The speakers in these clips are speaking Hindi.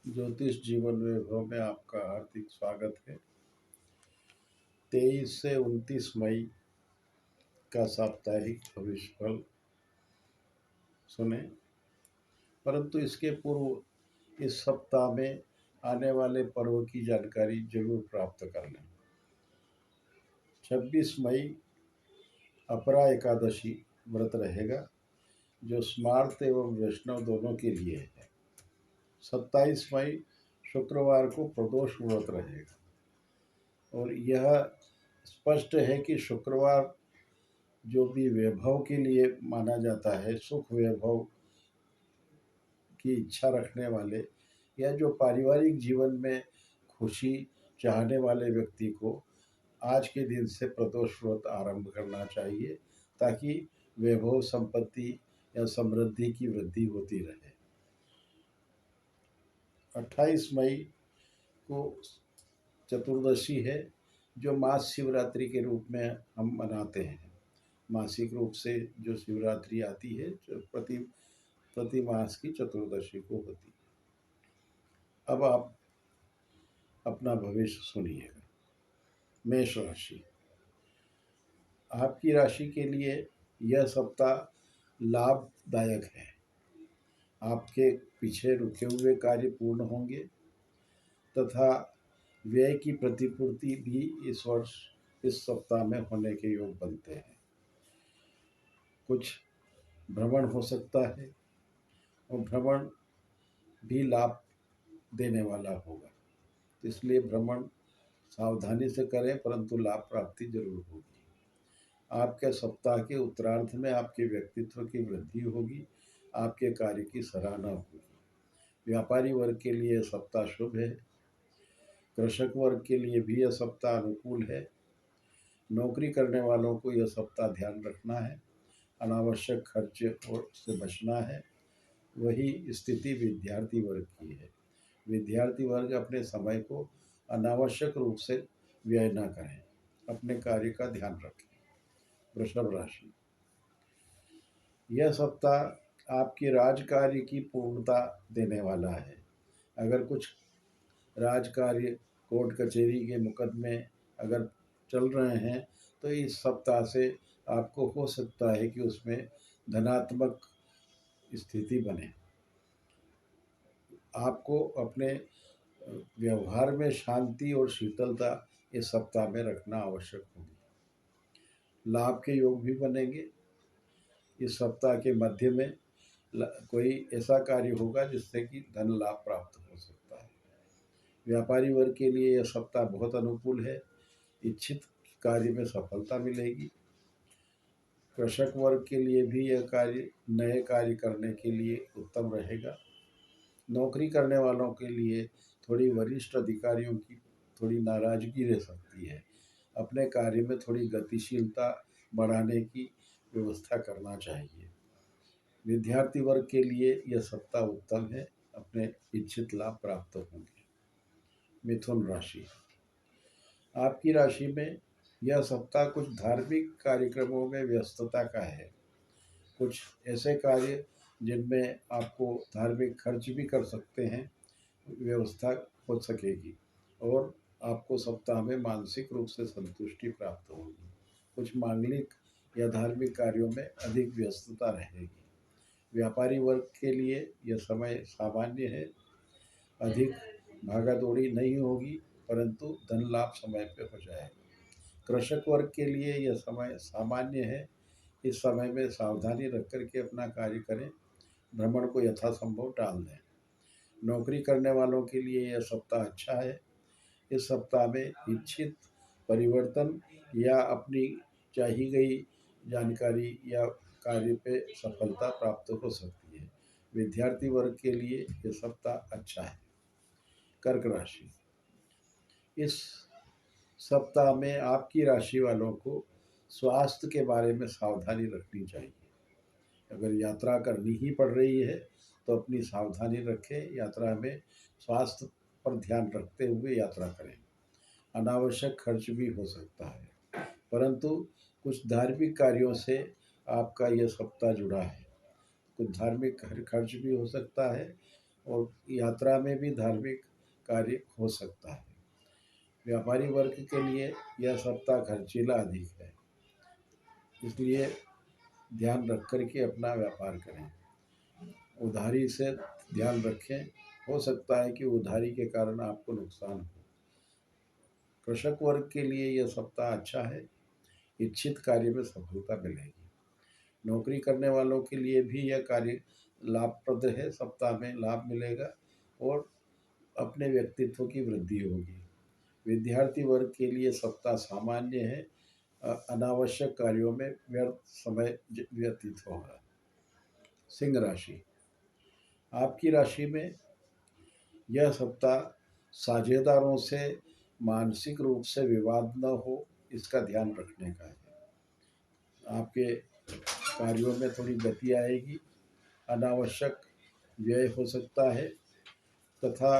ज्योतिष जीवन वैभव में आपका हार्दिक स्वागत है। 23 से 29 मई का साप्ताहिक भविष्य फल सुने, परंतु इसके पूर्व इस सप्ताह में आने वाले पर्व की जानकारी जरूर प्राप्त कर लें। 26 मई अपरा एकादशी व्रत रहेगा, जो स्मार्त एवं वैष्णव दोनों के लिए है। 27 मई शुक्रवार को प्रदोष व्रत रहेगा और यह स्पष्ट है कि शुक्रवार जो भी वैभव के लिए माना जाता है, सुख वैभव की इच्छा रखने वाले या जो पारिवारिक जीवन में खुशी चाहने वाले व्यक्ति को आज के दिन से प्रदोष व्रत आरंभ करना चाहिए, ताकि वैभव, संपत्ति या समृद्धि की वृद्धि होती रहे। 28 मई को चतुर्दशी है, जो मास शिवरात्रि के रूप में हम मनाते हैं। मासिक रूप से जो शिवरात्रि आती है, जो प्रति मास की चतुर्दशी को होती है। अब आप अपना भविष्य सुनिएगा। मेष राशि, आपकी राशि के लिए यह सप्ताह लाभदायक है। आपके पीछे रुके हुए कार्य पूर्ण होंगे तथा व्यय की प्रतिपूर्ति भी इस सप्ताह में होने के योग बनते हैं। कुछ भ्रमण हो सकता है और भ्रमण भी लाभ देने वाला होगा, इसलिए भ्रमण सावधानी से करें, परंतु लाभ प्राप्ति जरूर होगी। आपके सप्ताह के उत्तरार्ध में आपके व्यक्तित्व की वृद्धि होगी, आपके कार्य की सराहना होगी। व्यापारी वर्ग के लिए सप्ताह शुभ है। कृषक वर्ग के लिए भी यह सप्ताह अनुकूल है। नौकरी करने वालों को यह सप्ताह ध्यान रखना है, अनावश्यक खर्च से बचना है। वही स्थिति विद्यार्थी वर्ग की है। विद्यार्थी वर्ग अपने समय को अनावश्यक रूप से व्यय न करें, अपने कार्य का ध्यान रखें। वृषभ राशि, यह सप्ताह आपकी राजकार्य की पूर्णता देने वाला है। अगर कुछ राजकार्य, कोर्ट कचहरी के मुकदमे अगर चल रहे हैं, तो इस सप्ताह से आपको हो सकता है कि उसमें धनात्मक स्थिति बने। आपको अपने व्यवहार में शांति और शीतलता इस सप्ताह में रखना आवश्यक होगी। लाभ के योग भी बनेंगे। इस सप्ताह के मध्य में कोई ऐसा कार्य होगा जिससे कि धन लाभ प्राप्त हो सकता है। व्यापारी वर्ग के लिए यह सप्ताह बहुत अनुकूल है। इच्छित कार्य में सफलता मिलेगी। कृषक वर्ग के लिए भी यह नए कार्य करने के लिए उत्तम रहेगा। नौकरी करने वालों के लिए थोड़ी वरिष्ठ अधिकारियों की थोड़ी नाराजगी रह सकती है। अपने कार्य में थोड़ी गतिशीलता बढ़ाने की व्यवस्था करना चाहिए। विद्यार्थी वर्ग के लिए यह सप्ताह उत्तम है। अपने इच्छित लाभ प्राप्त होंगे। मिथुन राशि, आपकी राशि में यह सप्ताह कुछ धार्मिक कार्यक्रमों में व्यस्तता का है। कुछ ऐसे कार्य जिनमें आपको धार्मिक खर्च भी कर सकते हैं, व्यवस्था हो सकेगी और आपको सप्ताह में मानसिक रूप से संतुष्टि प्राप्त होगी। कुछ मांगलिक या धार्मिक कार्यों में अधिक व्यस्तता रहेगी। व्यापारी वर्ग के लिए यह समय सामान्य है। अधिक भागा दौड़ी नहीं होगी, परंतु धन लाभ समय पर हो जाएगा। कृषक वर्ग के लिए यह समय सामान्य है। इस समय में सावधानी रख करके अपना कार्य करें। भ्रमण को यथासंभव टाल दें। नौकरी करने वालों के लिए यह सप्ताह अच्छा है। इस सप्ताह में इच्छित परिवर्तन या अपनी चाही गई जानकारी या कार्य पे सफलता प्राप्त हो सकती है। विद्यार्थी वर्ग के लिए यह सप्ताह अच्छा है। कर्क राशि, इस सप्ताह में आपकी राशि वालों को स्वास्थ्य के बारे में सावधानी रखनी चाहिए। अगर यात्रा करनी ही पड़ रही है तो अपनी सावधानी रखें। यात्रा में स्वास्थ्य पर ध्यान रखते हुए यात्रा करें। अनावश्यक खर्च भी हो सकता है, परंतु कुछ धार्मिक कार्यों से आपका यह सप्ताह जुड़ा है। कुछ धार्मिक खर्च भी हो सकता है और यात्रा में भी धार्मिक कार्य हो सकता है। व्यापारी वर्ग के लिए यह सप्ताह खर्चीला अधिक है, इसलिए ध्यान रख कर के अपना व्यापार करें। उधारी से ध्यान रखें, हो सकता है कि उधारी के कारण आपको नुकसान हो। कृषक वर्ग के लिए यह सप्ताह अच्छा है, इच्छित कार्य में सफलता मिलेगी। नौकरी करने वालों के लिए भी यह कार्य लाभप्रद है, सप्ताह में लाभ मिलेगा और अपने व्यक्तित्व की वृद्धि होगी। विद्यार्थी वर्ग के लिए सप्ताह सामान्य है, अनावश्यक कार्यों में व्यर्थ समय व्यतीत होगा। सिंह राशि, आपकी राशि में यह सप्ताह साझेदारों से मानसिक रूप से विवाद न हो, इसका ध्यान रखने का है। आपके कार्यों में थोड़ी गति आएगी, अनावश्यक व्यय हो सकता है तथा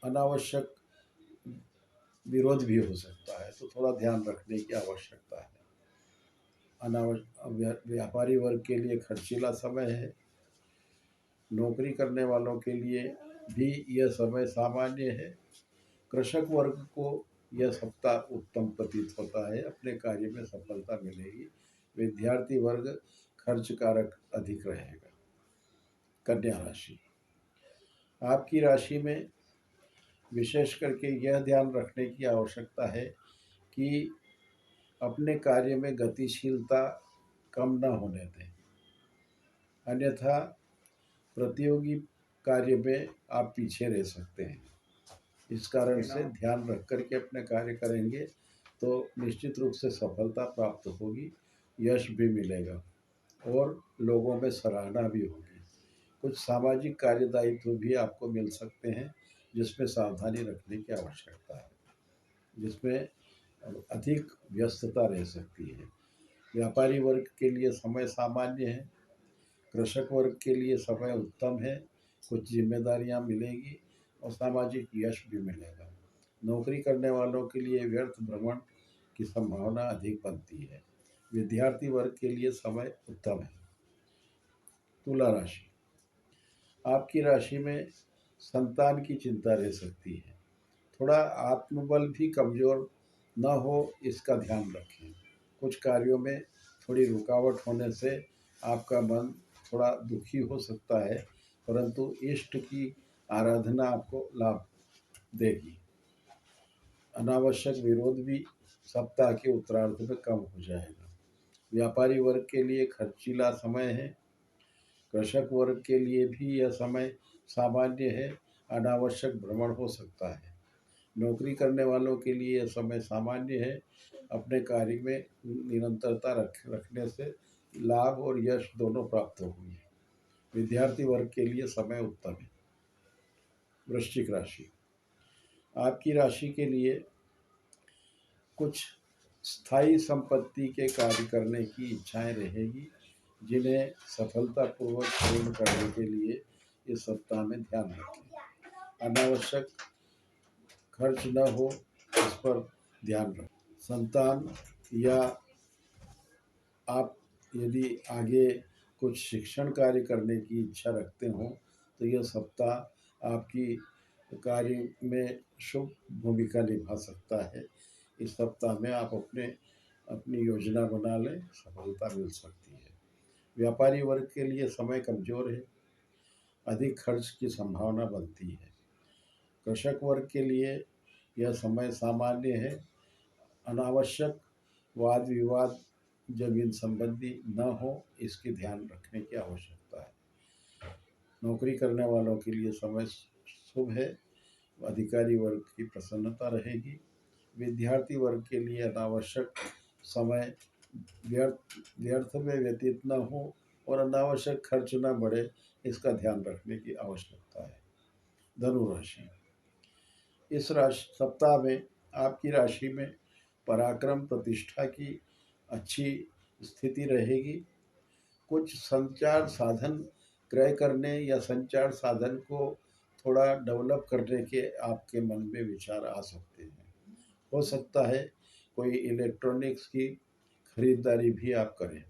अनावश्यक विरोध भी हो सकता है, तो थोड़ा ध्यान रखने की आवश्यकता है। व्यापारी वर्ग के लिए खर्चीला समय है। नौकरी करने वालों के लिए भी यह समय सामान्य है। कृषक वर्ग को यह सप्ताह उत्तम प्रतीत होता है, अपने कार्य में सफलता मिलेगी। विद्यार्थी वर्ग खर्च कारक अधिक रहेगा। कन्या राशि, आपकी राशि में विशेष करके यह ध्यान रखने की आवश्यकता है कि अपने कार्य में गतिशीलता कम न होने दें, अन्यथा प्रतियोगी कार्य में आप पीछे रह सकते हैं। इस कारण से ध्यान रख कर के अपने कार्य करेंगे तो निश्चित रूप से सफलता प्राप्त होगी, यश भी मिलेगा और लोगों में सराहना भी होगी। कुछ सामाजिक कार्यदायित्व भी आपको मिल सकते हैं, जिसमें सावधानी रखने की आवश्यकता है, जिसमें अधिक व्यस्तता रह सकती है। व्यापारी वर्ग के लिए समय सामान्य है। कृषक वर्ग के लिए समय उत्तम है, कुछ जिम्मेदारियां मिलेगी और सामाजिक यश भी मिलेगा। नौकरी करने वालों के लिए व्यर्थ भ्रमण की संभावना अधिक बनती है। विद्यार्थी वर्ग के लिए समय उत्तम है। तुला राशि, आपकी राशि में संतान की चिंता रह सकती है। थोड़ा आत्मबल भी कमज़ोर न हो, इसका ध्यान रखें। कुछ कार्यों में थोड़ी रुकावट होने से आपका मन थोड़ा दुखी हो सकता है, परंतु इष्ट की आराधना आपको लाभ देगी। अनावश्यक विरोध भी सप्ताह के उत्तरार्ध में कम हो जाएगा। व्यापारी वर्ग के लिए खर्चीला समय है। कृषक वर्ग के लिए भी यह समय सामान्य है, अनावश्यक भ्रमण हो सकता है। नौकरी करने वालों के लिए यह समय सामान्य है, अपने कार्य में निरंतरता रखने से लाभ और यश दोनों प्राप्त होंगे। विद्यार्थी वर्ग के लिए समय उत्तम है। वृश्चिक राशि, आपकी राशि के लिए कुछ स्थायी संपत्ति के कार्य करने की इच्छाएं रहेगी, जिन्हें सफलतापूर्वक पूर्ण करने के लिए इस सप्ताह में ध्यान रखें। अनावश्यक खर्च न हो, इस पर ध्यान रखें। संतान या आप यदि आगे कुछ शिक्षण कार्य करने की इच्छा रखते हो तो यह सप्ताह आपकी कार्य में शुभ भूमिका निभा सकता है। इस सप्ताह में आप अपनी योजना बना लें, सफलता मिल सकती है। व्यापारी वर्ग के लिए समय कमज़ोर है, अधिक खर्च की संभावना बनती है। कृषक वर्ग के लिए यह समय सामान्य है, अनावश्यक वाद विवाद जमीन संबंधी न हो, इसकी ध्यान रखने की आवश्यकता है। नौकरी करने वालों के लिए समय शुभ है, अधिकारी वर्ग की प्रसन्नता रहेगी। विद्यार्थी वर्ग के लिए अनावश्यक समय व्यर्थ में व्यतीत न हो और अनावश्यक खर्च न बढ़े, इसका ध्यान रखने की आवश्यकता है। धनु राशि, इस राशि सप्ताह में आपकी राशि में पराक्रम प्रतिष्ठा की अच्छी स्थिति रहेगी। कुछ संचार साधन क्रय करने या संचार साधन को थोड़ा डेवलप करने के आपके मन में विचार आ सकते हैं। हो सकता है कोई इलेक्ट्रॉनिक्स की खरीदारी भी आप करें।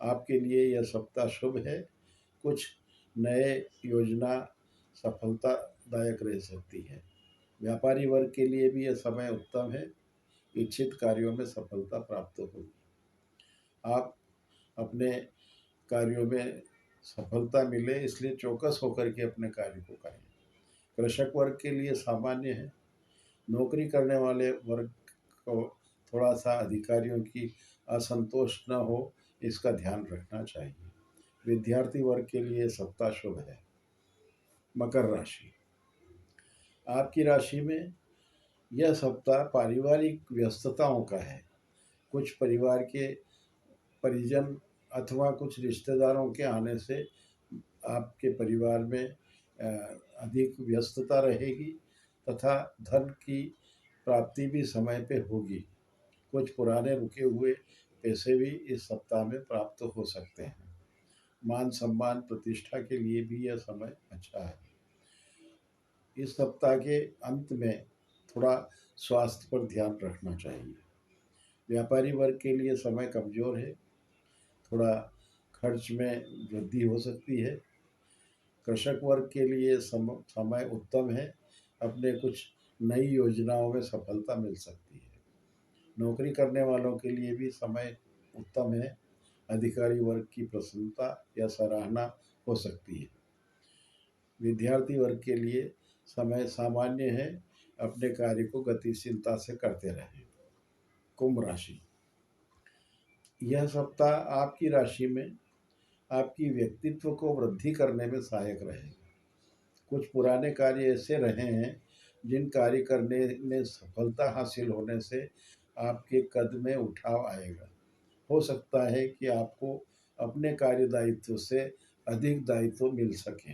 आपके लिए यह सप्ताह शुभ है, कुछ नए योजना सफलतादायक रह सकती है। व्यापारी वर्ग के लिए भी यह समय उत्तम है। इच्छित कार्यों में सफलता प्राप्त होगी। आप अपने कार्यों में सफलता मिले इसलिए चौकस होकर के अपने कार्य को करें। कृषक वर्ग के लिए सामान्य है। नौकरी करने वाले वर्ग को थोड़ा सा अधिकारियों की असंतोष न हो, इसका ध्यान रखना चाहिए। विद्यार्थी वर्ग के लिए सप्ताह शुभ है। मकर राशि, आपकी राशि में यह सप्ताह पारिवारिक व्यस्तताओं का है। कुछ परिवार के परिजन अथवा कुछ रिश्तेदारों के आने से आपके परिवार में अधिक व्यस्तता रहेगी तथा धन की प्राप्ति भी समय पे होगी। कुछ पुराने रुके हुए पैसे भी इस सप्ताह में प्राप्त हो सकते हैं। मान सम्मान प्रतिष्ठा के लिए भी यह समय अच्छा है। इस सप्ताह के अंत में थोड़ा स्वास्थ्य पर ध्यान रखना चाहिए। व्यापारी वर्ग के लिए समय कमज़ोर है। थोड़ा खर्च में वृद्धि हो सकती है। कृषक वर्ग के लिए समय उत्तम है। अपने कुछ नई योजनाओं में सफलता मिल सकती है। नौकरी करने वालों के लिए भी समय उत्तम है। अधिकारी वर्ग की प्रसन्नता या सराहना हो सकती है। विद्यार्थी वर्ग के लिए समय सामान्य है। अपने कार्य को गतिशीलता से करते रहें। कुंभ राशि, यह सप्ताह आपकी राशि में आपकी व्यक्तित्व को वृद्धि करने में सहायक रहेगा। कुछ पुराने कार्य ऐसे रहे हैं जिन कार्य करने में सफलता हासिल होने से आपके कद में उठाव आएगा। हो सकता है कि आपको अपने कार्य दायित्व से अधिक दायित्व मिल सके,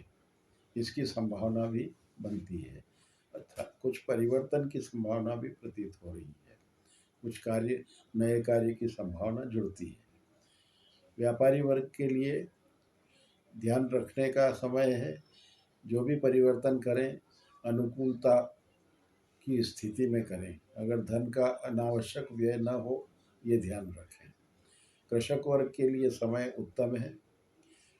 इसकी संभावना भी बनती है। अर्थात कुछ परिवर्तन की संभावना भी प्रतीत हो रही है। कुछ नए कार्य की संभावना जुड़ती है। व्यापारी वर्ग के लिए ध्यान रखने का समय है। जो भी परिवर्तन करें अनुकूलता की स्थिति में करें। अगर धन का अनावश्यक व्यय न हो, ये ध्यान रखें। कृषक वर्ग के लिए समय उत्तम है।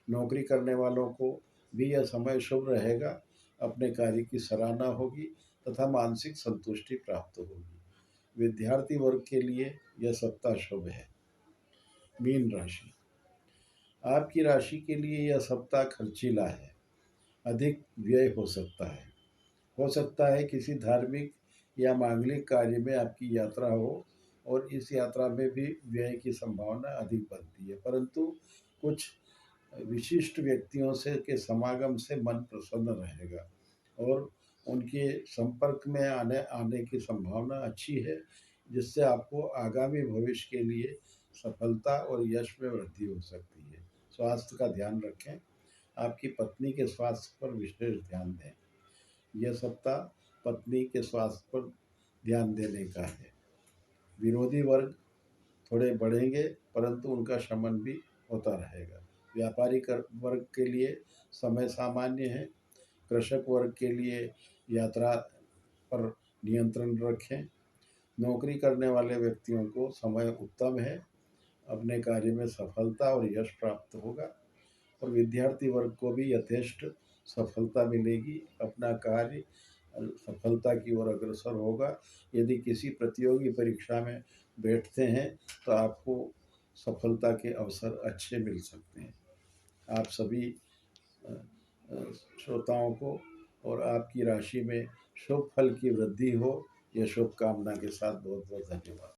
नौकरी करने वालों को भी यह समय शुभ रहेगा। अपने कार्य की सराहना होगी तथा मानसिक संतुष्टि प्राप्त होगी। विद्यार्थी वर्ग के लिए यह सप्ताह शुभ है। मीन राशि, आपकी राशि के लिए यह सप्ताह खर्चीला है। अधिक व्यय हो सकता है। हो सकता है किसी धार्मिक या मांगलिक कार्य में आपकी यात्रा हो और इस यात्रा में भी व्यय की संभावना अधिक बनती है, परंतु कुछ विशिष्ट व्यक्तियों से के समागम से मन प्रसन्न रहेगा और उनके संपर्क में आने की संभावना अच्छी है, जिससे आपको आगामी भविष्य के लिए सफलता और यश में वृद्धि हो सकती है। स्वास्थ्य का ध्यान रखें। आपकी पत्नी के स्वास्थ्य पर विशेष ध्यान दें। यह सप्ताह पत्नी के स्वास्थ्य पर ध्यान देने का है। विरोधी वर्ग थोड़े बढ़ेंगे परंतु उनका शमन भी होता रहेगा। व्यापारी वर्ग के लिए समय सामान्य है। कृषक वर्ग के लिए यात्रा पर नियंत्रण रखें। नौकरी करने वाले व्यक्तियों को समय उत्तम है। अपने कार्य में सफलता और यश प्राप्त होगा और विद्यार्थी वर्ग को भी यथेष्ट सफलता मिलेगी। अपना कार्य सफलता की ओर अग्रसर होगा। यदि किसी प्रतियोगी परीक्षा में बैठते हैं तो आपको सफलता के अवसर अच्छे मिल सकते हैं। आप सभी श्रोताओं को और आपकी राशि में शुभ फल की वृद्धि हो, यह शुभकामना के साथ बहुत बहुत धन्यवाद।